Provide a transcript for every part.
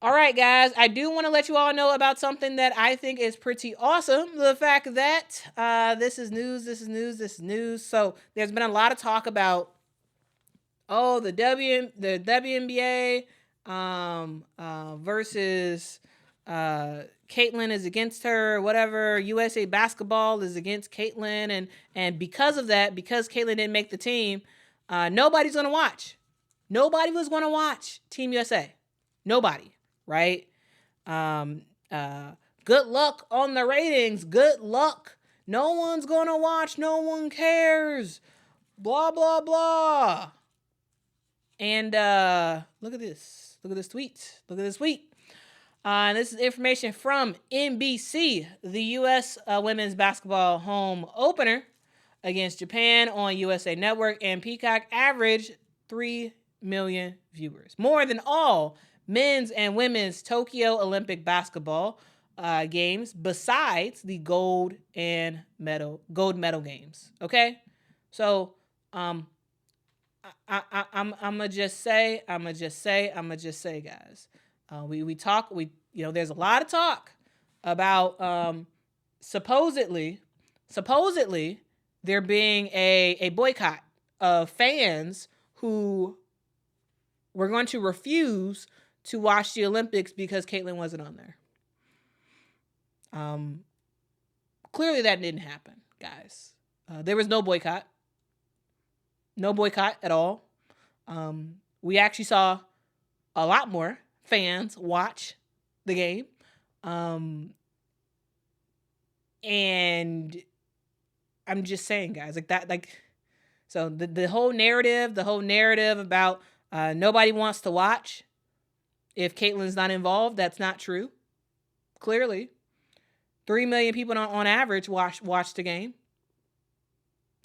All right, guys, I do want to let you all know about something that I think is pretty awesome. The fact that this is news. So there's been a lot of talk about, the WNBA versus Caitlyn is against her, whatever. USA Basketball is against Caitlyn, and because of that, because Caitlyn didn't make the team, nobody's gonna watch. Nobody was gonna watch Team USA. Nobody, right? Um, uh, Good luck on the ratings. Good luck. No one's gonna watch. No one cares. Blah blah blah. And look at this. Look at this tweet. Look at this tweet. And this is information from NBC. The U.S. Women's Basketball home opener against Japan on USA Network and Peacock averaged 3 million viewers, more than all men's and women's Tokyo Olympic basketball games, besides the gold medal games. Okay, so I'm gonna just say, guys. There's a lot of talk about supposedly there being a boycott of fans who were going to refuse to watch the Olympics because Caitlyn wasn't on there. Clearly that didn't happen, guys. There was no boycott. No boycott at all. We actually saw a lot more fans watch the game. And I'm just saying, guys, so the whole narrative about nobody wants to watch if Caitlyn's not involved, that's not true. Clearly, 3 million people on average watch the game.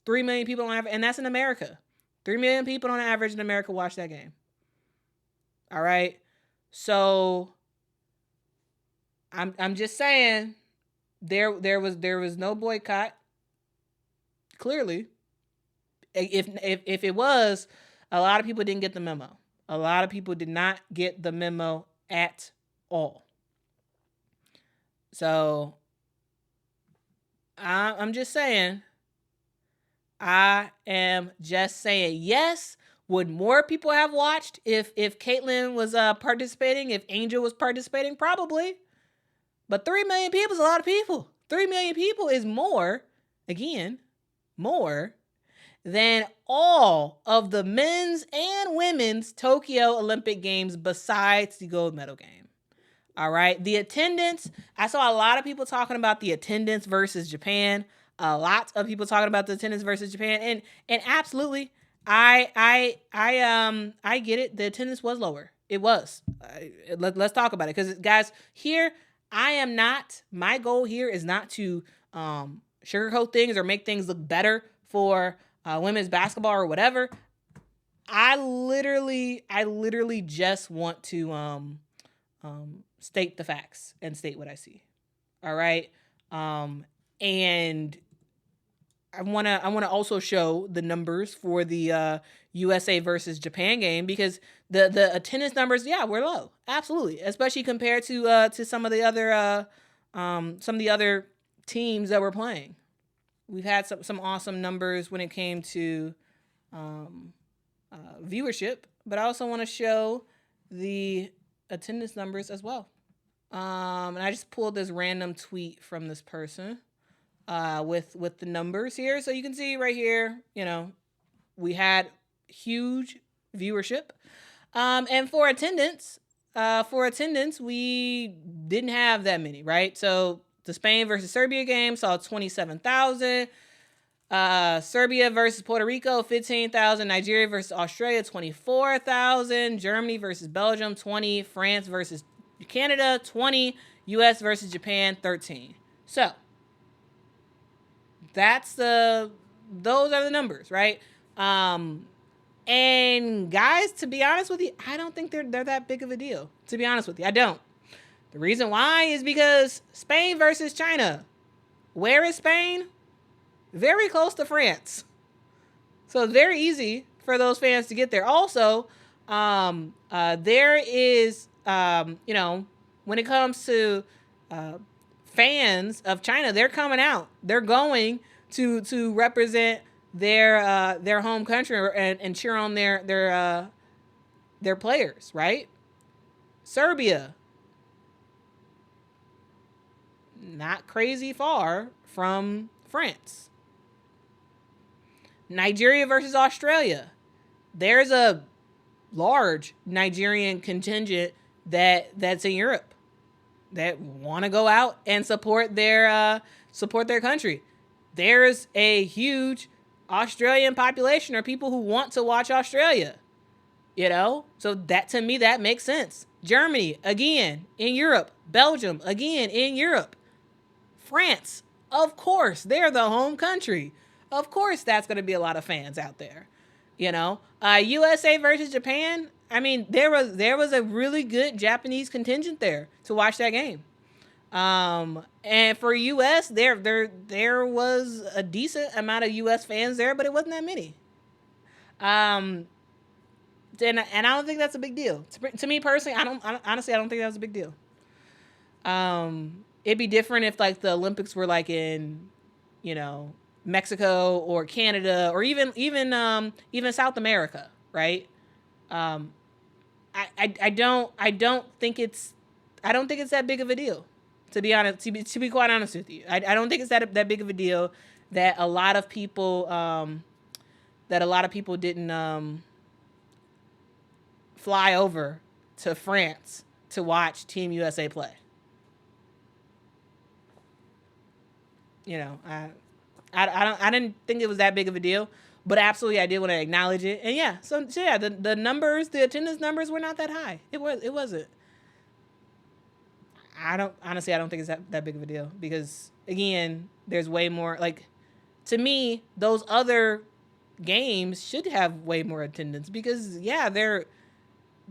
3 million people on average, and that's in America. 3 million people on average in America watch that game. All right, so I'm just saying there was no boycott. Clearly, if it was, a lot of people didn't get the memo. A lot of people did not get the memo at all. So I'm just saying. I am just saying, yes. Would more people have watched if Caitlyn was participating, if Angel was participating? Probably. But 3 million people is a lot of people. 3 million people is more than all of the men's and women's Tokyo Olympic Games besides the gold medal game. All right. The attendance, I saw a lot of people talking about the attendance versus Japan. A lot of people talking about the attendance versus Japan. And absolutely, I get it. The attendance was lower. It was. Let's talk about it. Because, guys, here, my goal here is not to sugarcoat things or make things look better for women's basketball or whatever. I literally just want to state the facts and state what I see. All right. And I want to also show the numbers for the USA versus Japan game, because the attendance numbers, were low. Absolutely. Especially compared to some of the other teams that were playing. We've had some awesome numbers when it came to viewership, but I also want to show the attendance numbers as well. And I just pulled this random tweet from this person with the numbers here. So you can see right here, we had huge viewership. And for attendance, we didn't have that many, right? So the Spain versus Serbia game saw 27,000. Serbia versus Puerto Rico, 15,000. Nigeria versus Australia, 24,000. Germany versus Belgium, 20. France versus Canada, 20. US versus Japan, 13. So those are the numbers, right? And guys, to be honest with you, I don't think they're that big of a deal. To be honest with you, I don't. The reason why is because Spain versus China. Where is Spain? Very close to France. So it's very easy for those fans to get there. Also, there is You know, when it comes to fans of China, they're coming out. They're going to represent their home country and cheer on their players, right? Serbia, not crazy far from France. Nigeria versus Australia. There's a large Nigerian contingent that's in Europe that want to go out and support their country. There's a huge Australian population or people who want to watch Australia. You know, so that to me that makes sense. Germany again in Europe, Belgium again in Europe, France, of course, they're the home country. Of course, that's going to be a lot of fans out there. You know, USA versus Japan. I mean, there was a really good Japanese contingent there to watch that game. And for US, there was a decent amount of US fans there, but it wasn't that many. And I don't think that's a big deal. To me personally, honestly, I don't think that was a big deal. It'd be different if like the Olympics were like in, you know, Mexico or Canada or even South America, right? I don't think it's that big of a deal. To be honest, to be quite honest with you, I don't think it's that big of a deal that a lot of people didn't fly over to France to watch Team USA play. You know, I didn't think it was that big of a deal, but absolutely I did want to acknowledge it. And yeah, so yeah, the numbers, the attendance numbers were not that high. It wasn't. I don't think it's that big of a deal because again, there's way more like to me, those other games should have way more attendance because yeah, they're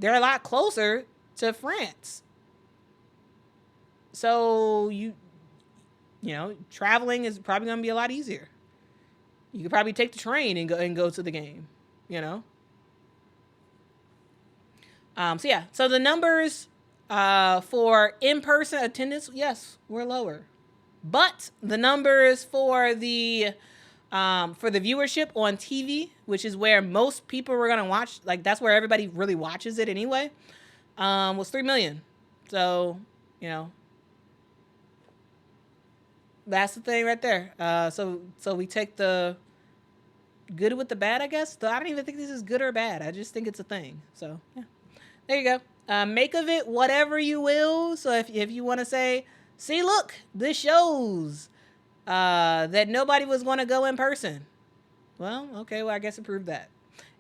a lot closer to France. So you know, traveling is probably going to be a lot easier. You could probably take the train and go to the game, you know? So yeah, so the numbers for in-person attendance, yes, were lower. But the numbers for the viewership on TV, which is where most people were going to watch, like that's where everybody really watches it anyway, was 3 million. So, you know, that's the thing right there. So we take the good with the bad, I guess. I don't even think this is good or bad. I just think it's a thing. So, yeah. There you go. Make of it whatever you will. So if you want to say, see, look, this shows that nobody was going to go in person. Well, okay, well, I guess it proved that.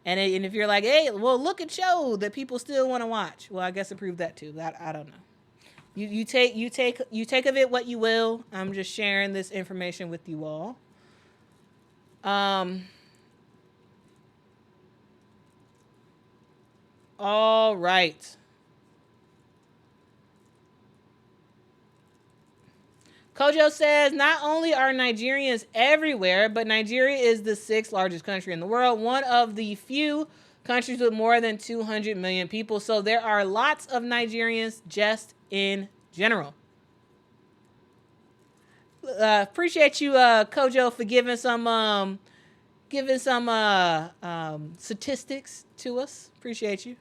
And if you're like, hey, well, look, it showed that people still want to watch. Well, I guess it proved that too. I don't know. You take of it what you will. I'm just sharing this information with you all. All right. Kojo says, not only are Nigerians everywhere, but Nigeria is the 6th largest country in the world, one of the few countries with more than 200 million people. So there are lots of Nigerians just in general. Appreciate you, Kojo, for giving some statistics to us. Appreciate you.